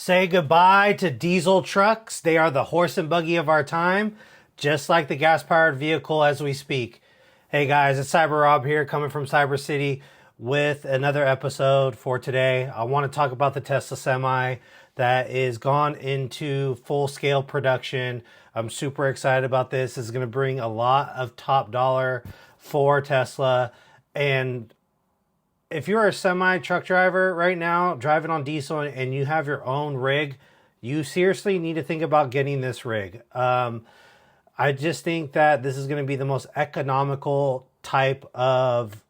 Say goodbye to diesel trucks. They are the horse and buggy of our time, just like the gas-powered vehicle as we speak. Hey guys, it's Cyber Rob here coming from Cyber City with another episode for today. I want to talk about the Tesla Semi that is gone into full-scale production. I'm super excited about this. It's going to bring a lot of top dollar for Tesla. And if you're a semi truck driver right now, driving on diesel and you have your own rig, you seriously need to think about getting this rig. I just think that this is going to be the most economical type of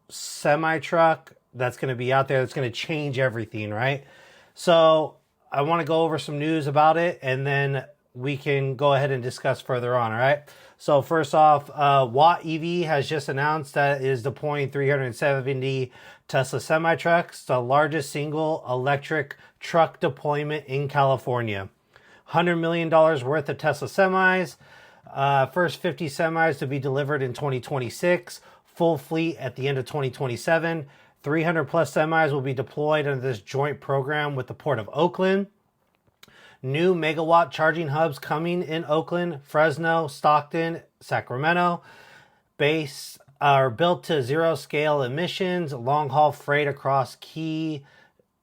semi truck that's going to be out there. That's going to change everything, right? So I want to go over some news about it, and then we can go ahead and discuss further on, all right? So first off, WattEV has just announced that it is deploying 370 Tesla semi-trucks, the largest single electric truck deployment in California. $100 million worth of Tesla semis, first 50 semis to be delivered in 2026, full fleet at the end of 2027. 300 plus semis will be deployed under this joint program with the Port of Oakland. New megawatt charging hubs coming in Oakland, Fresno, Stockton, Sacramento. Base are built to zero scale emissions, long haul freight across key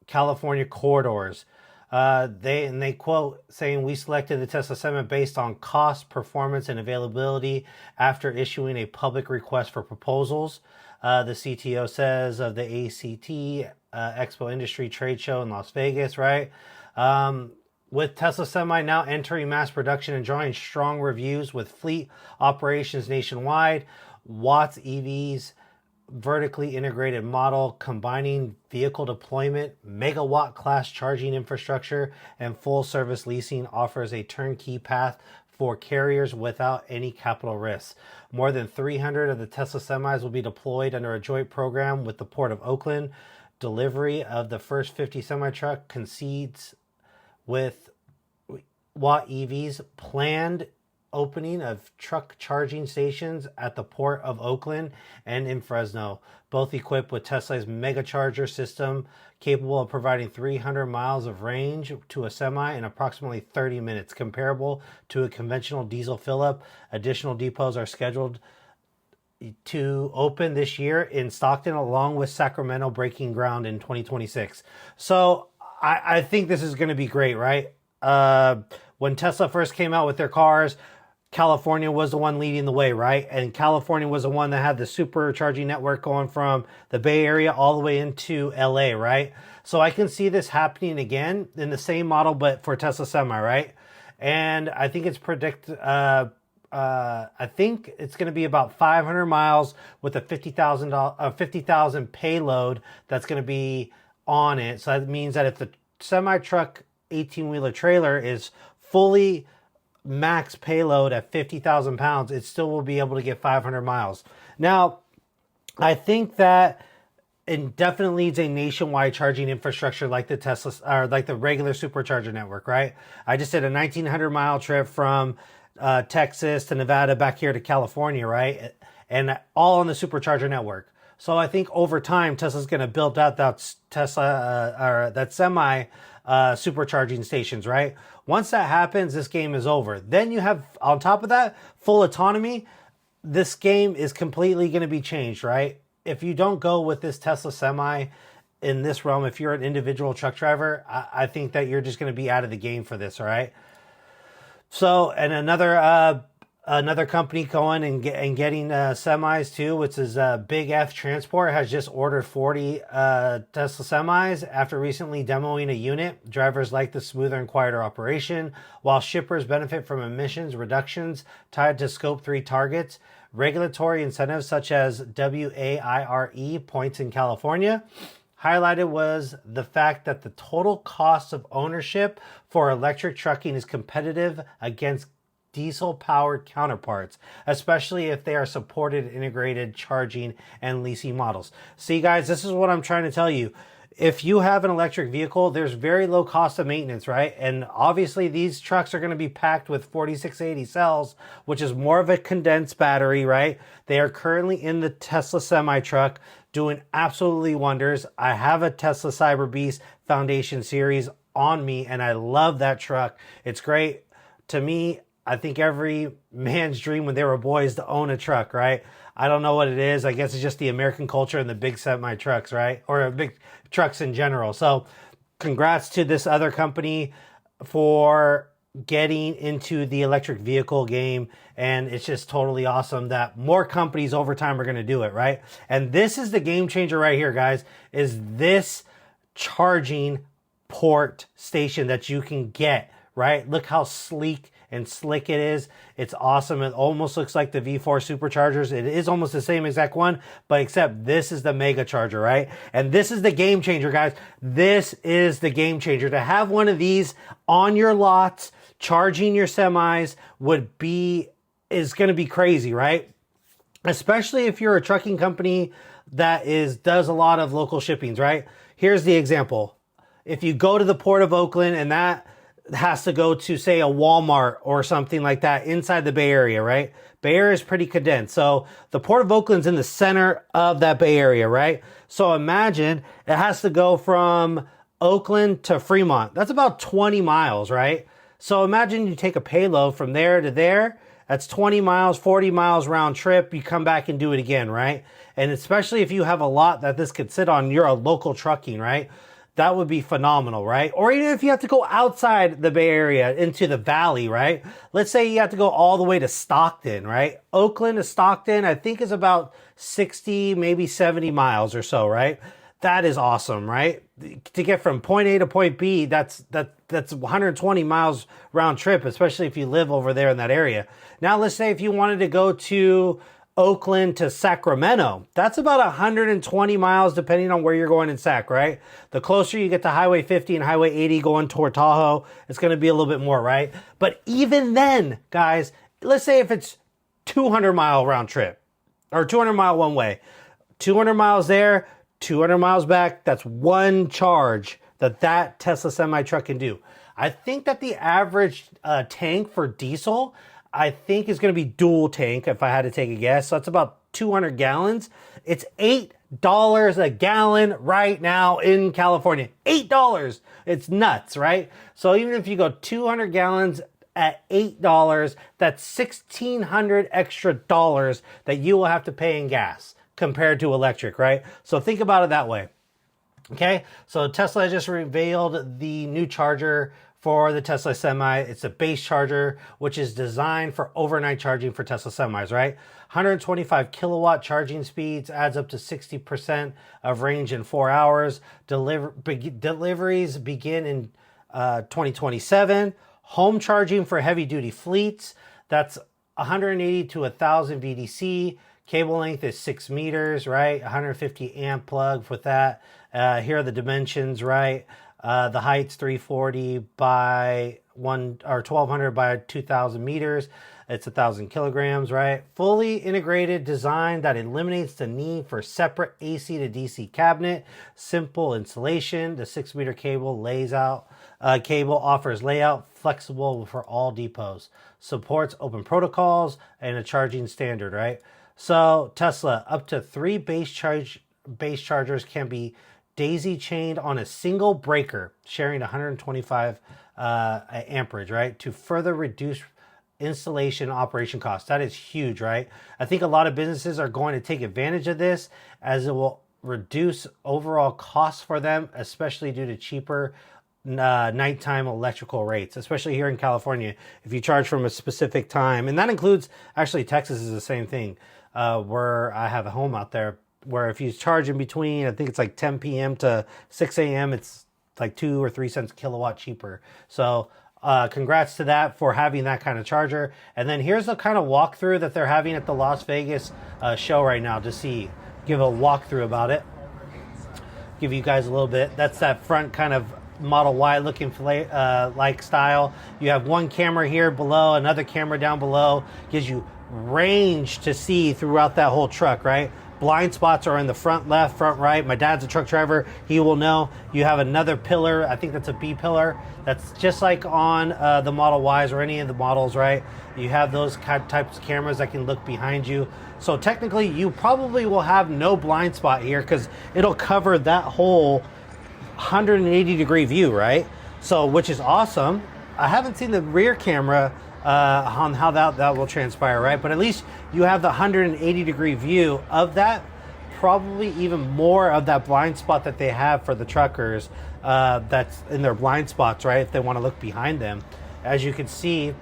California corridors. They quote saying, "We selected the Tesla Semi based on cost, performance, and availability after issuing a public request for proposals." The CTO says of the ACT Expo Industry Trade Show in Las Vegas, right? With Tesla Semi now entering mass production and drawing strong reviews with fleet operations nationwide, WattEV's vertically integrated model combining vehicle deployment, megawatt class charging infrastructure, and full service leasing offers a turnkey path for carriers without any capital risks. More than 300 of the Tesla Semis will be deployed under a joint program with the Port of Oakland. Delivery of the first 50 semi-truck coincides with WattEV's planned opening of truck charging stations at the Port of Oakland and in Fresno, both equipped with Tesla's Megacharger system, capable of providing 300 miles of range to a semi in approximately 30 minutes, comparable to a conventional diesel fill-up. Additional depots are scheduled to open this year in Stockton, along with Sacramento breaking ground in 2026. So I think this is going to be great, right? When Tesla first came out with their cars, California was the one leading the way, right? And California was the one that had the supercharging network going from the Bay Area all the way into LA, right? So I can see this happening again in the same model, but for Tesla Semi, right? And I think it's I think it's going to be about 500 miles with a 50,000 payload that's going to be on it. So that means that if the semi-truck 18-wheeler trailer is fully max payload at 50,000 pounds, it still will be able to get 500 miles. Now, I think that it definitely needs a nationwide charging infrastructure like the Tesla or like the regular supercharger network, right? I just did a 1,900 mile trip from Texas to Nevada back here to California, right? And all on the supercharger network. So I think over time, Tesla's going to build out that Tesla or that semi supercharging stations, right? Once that happens, this game is over. Then you have, on top of that, full autonomy. This game is completely going to be changed, right? If you don't go with this Tesla Semi in this realm, if you're an individual truck driver, I think that you're just going to be out of the game for this, all right? So, and another company going and getting semis too, which is Big F Transport, has just ordered 40 Tesla semis after recently demoing a unit. Drivers like the smoother and quieter operation, while shippers benefit from emissions reductions tied to Scope 3 targets. Regulatory incentives such as WAIRE points in California. Highlighted was the fact that the total cost of ownership for electric trucking is competitive against diesel-powered counterparts, especially if they are supported integrated charging and leasing models. See, guys, this is what I'm trying to tell you. If you have an electric vehicle, there's very low cost of maintenance, right? And obviously these trucks are going to be packed with 4680 cells, which is more of a condensed battery, right? They are currently in the Tesla semi truck doing absolutely wonders. I have a Tesla Cyber Beast Foundation series on me, and I love that truck. It's great. To me, I think every man's dream when they were boys to own a truck, right? I don't know what it is. I guess it's just the American culture and the big semi trucks, right? Or big trucks in general. So congrats to this other company for getting into the electric vehicle game. And it's just totally awesome that more companies over time are going to do it, right? And this is the game changer right here, guys, is this charging port station that you can get, right? Look how sleek and slick it is. It's awesome. It almost looks like the V4 superchargers. It is almost the same exact one, but except this is the Megacharger, right? And this is the game changer, guys. This is the game changer. To have one of these on your lots, charging your semis is going to be crazy, right? Especially if you're a trucking company that does a lot of local shippings, right? Here's the example. If you go to the Port of Oakland and that has to go to, say, a Walmart or something like that inside the Bay Area, right? Bay Area is pretty condensed. So the Port of Oakland's in the center of that Bay Area, right? So imagine it has to go from Oakland to Fremont. That's about 20 miles, right? So imagine you take a payload from there to there. That's 20 miles, 40 miles round trip. You come back and do it again, right? And especially if you have a lot that this could sit on, you're a local trucking, right? That would be phenomenal, right? Or even if you have to go outside the Bay Area into the valley, right? Let's say you have to go all the way to Stockton, right? Oakland to Stockton, I think is about 60, maybe 70 miles or so, right? That is awesome, right? To get from point A to point B, that's 120 miles round trip, especially if you live over there in that area. Now, let's say if you wanted to go to Oakland to Sacramento, that's about 120 miles depending on where you're going in Sac, right? The closer you get to Highway 50 and Highway 80 going toward Tahoe, it's going to be a little bit more, right? But even then, guys, let's say if it's 200 mile round trip or 200 mile one way, 200 miles there, 200 miles back, that's one charge that Tesla semi truck can do. I think that the average tank for diesel, I think is going to be dual tank if I had to take a guess. So that's about 200 gallons. It's $8 a gallon right now in California. $8. It's nuts, right? So even if you go 200 gallons at $8, that's $1,600 extra dollars that you will have to pay in gas compared to electric, right? So think about it that way. Okay, so Tesla just revealed the new charger for the Tesla Semi. It's a base charger, which is designed for overnight charging for Tesla Semis, right? 125 kilowatt charging speeds, adds up to 60% of range in 4 hours. Deliveries begin in 2027. Home charging for heavy duty fleets, that's 180 to 1,000 VDC. Cable length is 6 meters, right? 150 amp plug with that. Here are the dimensions, right? The height's 340 by 1,200 by 2,000 meters. It's 1,000 kilograms, right? Fully integrated design that eliminates the need for separate AC to DC cabinet. Simple installation. The 6 meter cable cable offers layout flexible for all depots. Supports open protocols and a charging standard, right? So Tesla, up to 3 base chargers can be daisy chained on a single breaker, sharing 125 amperage, right? To further reduce installation operation costs. That is huge, right? I think a lot of businesses are going to take advantage of this as it will reduce overall costs for them, especially due to cheaper nighttime electrical rates, especially here in California, if you charge from a specific time. And that includes, actually, Texas is the same thing, where I have a home out there, where if you charge in between, I think it's like 10 p.m. to 6 a.m., it's like 2 or 3 cents kilowatt cheaper. So congrats to that for having that kind of charger. And then here's the kind of walkthrough that they're having at the Las Vegas show right now to see. Give a walkthrough about it. Give you guys a little bit. That's that front kind of Model Y looking like style. You have one camera here below, another camera down below. Gives you range to see throughout that whole truck, right? Blind spots are in the front left, front right. My dad's a truck driver. He will know. You have another pillar. I think that's a B pillar. That's just like on the Model Ys or any of the models, right? You have those types of cameras that can look behind you. So technically, you probably will have no blind spot here because it'll cover that whole 180 degree view, right? So, which is awesome. I haven't seen the rear camera on how that will transpire, right? But at least you have the 180-degree view of that. Probably even more of that blind spot that they have for the truckers that's in their blind spots, right? If they want to look behind them. As you can see,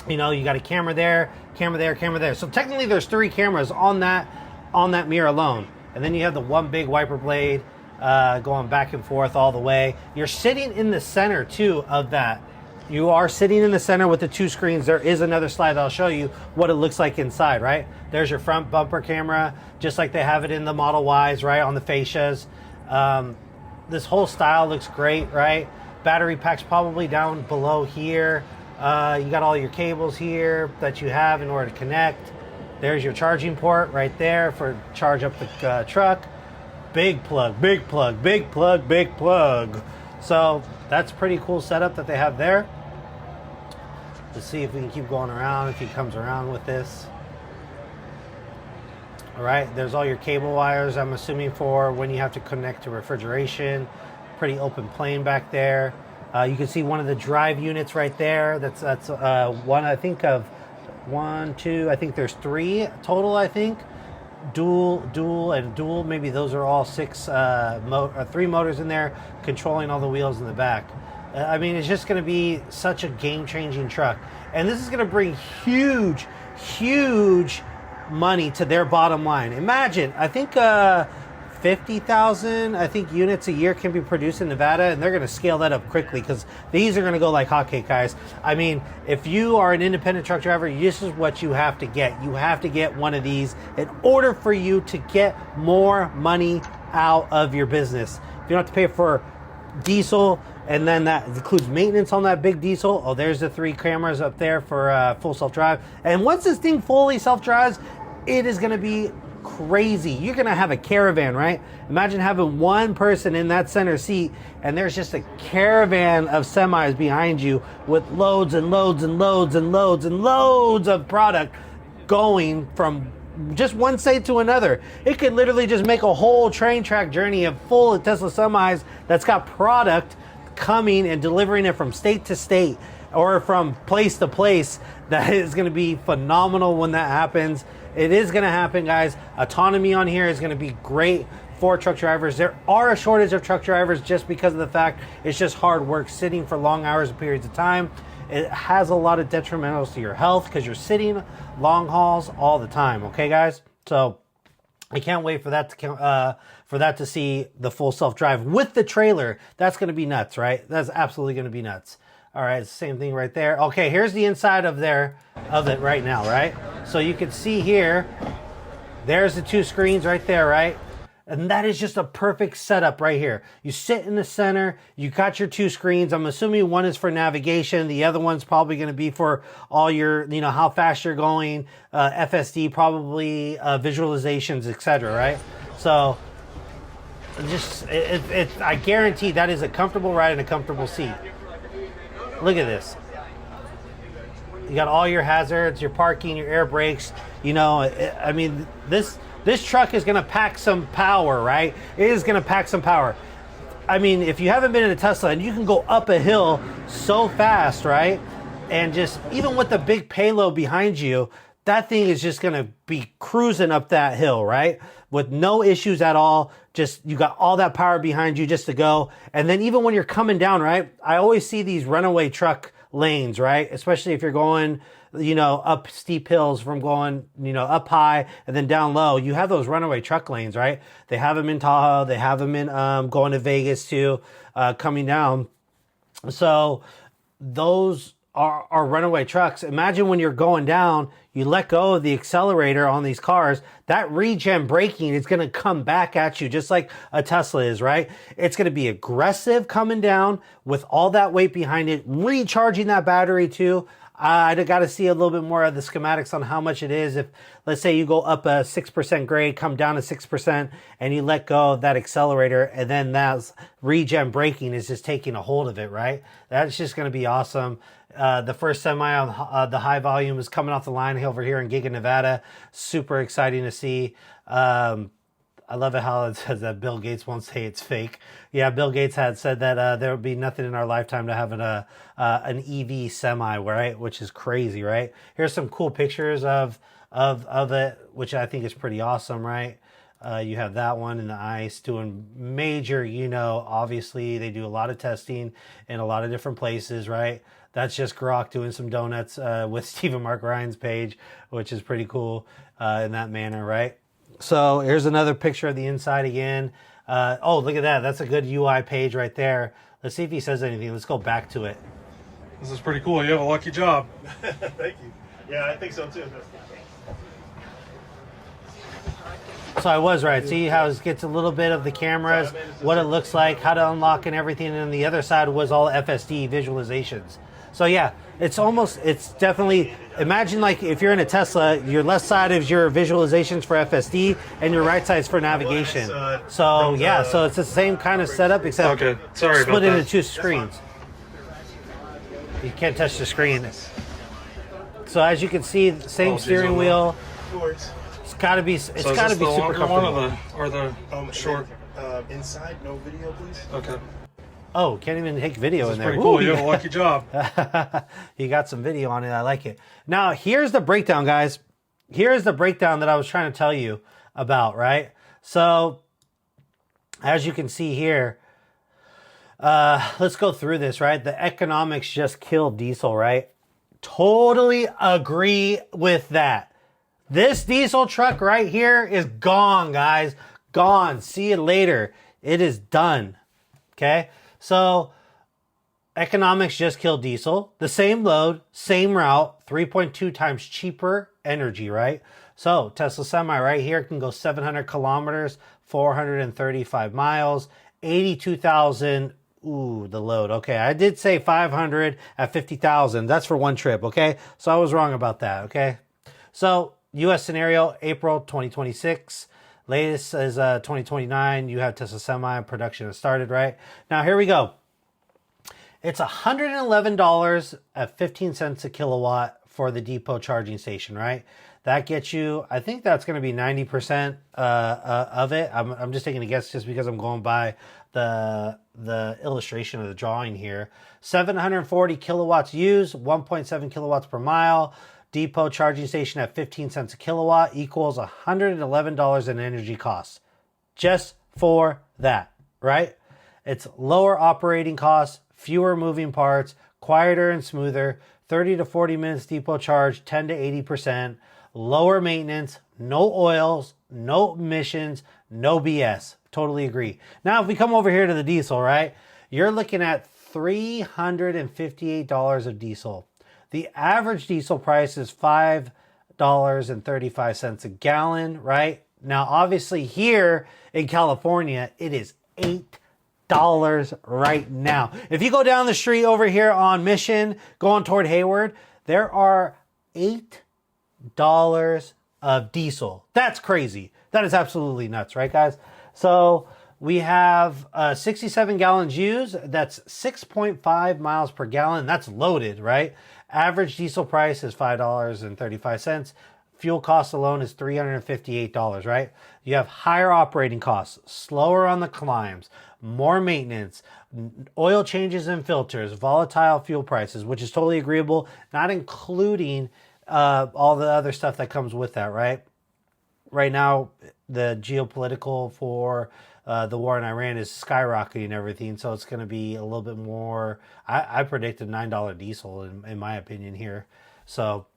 you know, you got a camera there, camera there, camera there. So technically there's 3 cameras on that mirror alone. And then you have the one big wiper blade going back and forth all the way. You're sitting in the center too of that. You are sitting in the center with the 2 screens. There is another slide that'll show you what it looks like inside, right? There's your front bumper camera, just like they have it in the Model Ys, right, on the fascias. This whole style looks great, right? Battery pack's probably down below here. You got all your cables here that you have in order to connect. There's your charging port right there for charge up the truck. Big plug, big plug, big plug, big plug. So that's pretty cool setup that they have there. Let's see if we can keep going around, if he comes around with this. All right, there's all your cable wires, I'm assuming for when you have to connect to refrigeration. Pretty open plane back there. You can see one of the drive units right there. That's one, I think of 1, 2, I think there's 3 total, I think. Dual, maybe those are all 3 motors in there controlling all the wheels in the back. I mean, it's just going to be such a game-changing truck. And this is going to bring huge, huge money to their bottom line. Imagine, I think 50,000, I think, units a year can be produced in Nevada, and they're going to scale that up quickly because these are going to go like hotcake, guys. I mean, if you are an independent truck driver, this is what you have to get. You have to get one of these in order for you to get more money out of your business. If you don't have to pay for diesel, and then that includes maintenance on that big diesel. Oh, there's the 3 cameras up there for full self-drive. And once this thing fully self-drives, it is going to be crazy. You're going to have a caravan, right? Imagine having one person in that center seat and there's just a caravan of semis behind you with loads and loads and loads and loads and loads of product going from just one state to another. It could literally just make a whole train track journey of full of Tesla semis that's got product coming and delivering it from state to state or from place to place. That is going to be phenomenal when that happens. It is going to happen, guys. Autonomy on here is going to be great for truck drivers. There are a shortage of truck drivers just because of the fact it's just hard work sitting for long hours and periods of time. It has a lot of detrimentals to your health because you're sitting long hauls all the time. Okay, guys? So I can't wait for that to see the full self-drive with the trailer. That's going to be nuts, right? That's absolutely going to be nuts. All right, same thing right there. Okay, here's the inside of it right now, right? So you can see here, there's the 2 screens right there, right? And that is just a perfect setup right here. You sit in the center, you got your 2 screens. I'm assuming one is for navigation. The other one's probably going to be for all your, how fast you're going, FSD, probably visualizations, etc., right? So just, I guarantee that is a comfortable ride and a comfortable seat. Look at this. You got all your hazards, your parking, your air brakes. I mean, this truck is going to pack some power, right? It is going to pack some power. I mean, if you haven't been in a Tesla, and you can go up a hill so fast, right? And just, even with the big payload behind you, that thing is just going to be cruising up that hill, right? With no issues at all. Just, you got all that power behind you just to go. And then even when you're coming down, right? I always see these runaway truck lanes, right? Especially if you're going, up steep hills from going, up high and then down low. You have those runaway truck lanes, right? They have them in Tahoe. They have them in going to Vegas too, coming down. So those are runaway trucks. Imagine when you're going down, you let go of the accelerator on these cars, that regen braking is going to come back at you just like a Tesla is, right? It's going to be aggressive coming down with all that weight behind it, recharging that battery too. I got to see a little bit more of the schematics on how much it is. If, let's say, you go up a 6% grade, come down to 6%, and you let go of that accelerator, and then that regen braking is just taking a hold of it, right? That's just going to be awesome. The first semi on the high volume is coming off the line over here in Giga Nevada. Super exciting to see. I love it how it says that Bill Gates won't say it's fake. Yeah, Bill Gates had said that there would be nothing in our lifetime to have an EV semi, right? Which is crazy, right? Here's some cool pictures of it, which I think is pretty awesome, right? You have that one in the ice doing major, obviously they do a lot of testing in a lot of different places, right? That's just Grok doing some donuts with Stephen Mark Ryan's page, which is pretty cool in that manner, right? So here's another picture of the inside again. Oh, look at that. That's a good UI page right there. Let's see if he says anything. Let's go back to it. This is pretty cool. You have a lucky job. Thank you. Yeah, I think so too. So I was right. See how it gets a little bit of the cameras, what it looks like, how to unlock and everything. And the other side was all FSD visualizations. So yeah, it's definitely, imagine like if you're in a Tesla, your left side is your visualizations for FSD and your right side is for navigation. So yeah, so it's the same kind of setup except split into two screens. You can't touch the screen. So as you can see, same steering wheel. It's gotta be super comfortable. Or the short? Inside, no video, please. Okay. Oh, can't even take video in there. Pretty cool. You have a lucky job. You got some video on it. I like it. Now, here's the breakdown, guys. Here's the breakdown that I was trying to tell you about, right? So, as you can see here, let's go through this, right? The economics just killed diesel, right? Totally agree with that. This diesel truck right here is gone, guys. Gone. See you later. It is done. Okay? So, economics just killed diesel. The same load, same route, 3.2 times cheaper energy, right? So, Tesla Semi right here can go 700 kilometers, 435 miles, 82,000. Ooh, the load. Okay, I did say 500 at 50,000. That's for one trip, okay? So, I was wrong about that, okay? So, U.S. scenario, April 2026. Latest is 2029. You have Tesla Semi. Production has started, right? Now, here we go. It's $111 at 15 cents a kilowatt for the depot charging station, right? That gets you, I think that's going to be 90% of it. I'm just taking a guess just because I'm going by the illustration of the drawing here. 740 kilowatts used, 1.7 kilowatts per mile. Depot charging station at 15 cents a kilowatt equals $111 in energy costs. Just for that, right? It's lower operating costs, fewer moving parts, quieter and smoother, 30 to 40 minutes depot charge, 10 to 80%, lower maintenance, no oils, no emissions, no BS. Totally agree. Now, if we come over here to the diesel, right? You're looking at $358 of diesel. The average diesel price is $5.35 a gallon, right? Now, obviously here in California, it is $8 right now. If you go down the street over here on Mission, going toward Hayward, there are $8 of diesel. That's crazy. That is absolutely nuts, right, guys? So we have 67 gallons used. That's 6.5 miles per gallon. That's loaded, right? Average diesel price is $5.35. Fuel cost alone is $358, right? You have higher operating costs, slower on the climbs, more maintenance, oil changes and filters, volatile fuel prices, which is totally agreeable, not including all the other stuff that comes with that, right? Right now, the geopolitical for the war in Iran is skyrocketing everything, so it's going to be a little bit more. I predicted $9 diesel in my opinion here. So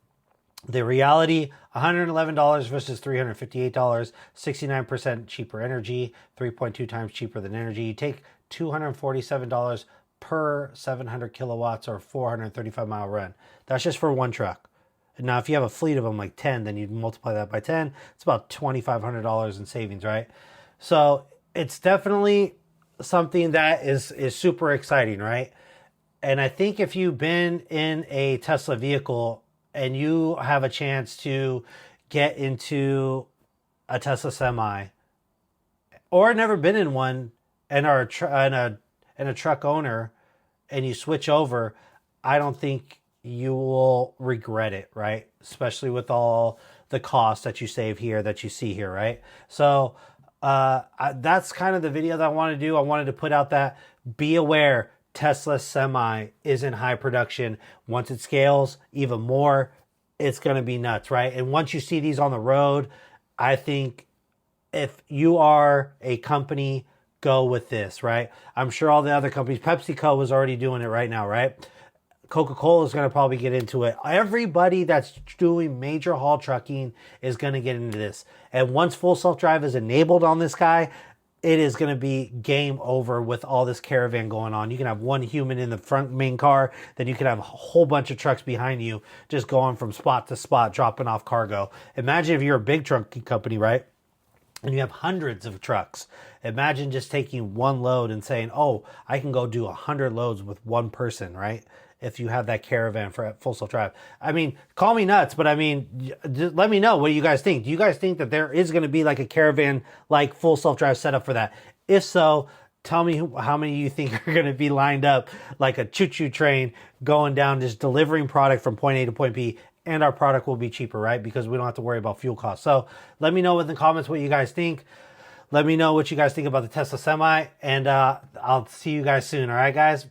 the reality, $111 versus $358, 69% cheaper energy, 3.2 times cheaper than energy. You take $247 per 700 kilowatts or 435 mile run. That's just for one truck. Now, if you have a fleet of them like 10, then you'd multiply that by 10. It's about $2,500 in savings, right? So it's definitely something that is super exciting, right? And I think if you've been in a Tesla vehicle and you have a chance to get into a Tesla Semi or never been in one and are a truck owner and you switch over, I don't think you will regret it, right? Especially with all the costs that you save here, that you see here, right? So that's kind of the video that I want to do. I wanted to put out that be aware Tesla Semi is in high production. Once it scales even more, it's going to be nuts, right? And once you see these on the road, I think if you are a company, go with this, right? I'm sure all the other companies, PepsiCo is already doing it right now, right? Coca-Cola is going to probably get into it. Everybody that's doing major haul trucking is going to get into this. And once full self-drive is enabled on this guy, it is going to be game over with all this caravan going on. You can have one human in the front main car, then you can have a whole bunch of trucks behind you just going from spot to spot, dropping off cargo. Imagine if you're a big truck company, right? And you have hundreds of trucks. Imagine just taking one load and saying, oh, I can go do 100 loads with one person, right? If you have that caravan for full self-drive. I mean, call me nuts, but I mean, just let me know. What do you guys think? Do you guys think that there is going to be like a caravan, like full self-drive setup for that? If so, tell me how many you think are going to be lined up like a choo-choo train going down, just delivering product from point A to point B, and our product will be cheaper, right? Because we don't have to worry about fuel costs. So let me know in the comments what you guys think. Let me know what you guys think about the Tesla Semi, and I'll see you guys soon. All right, guys?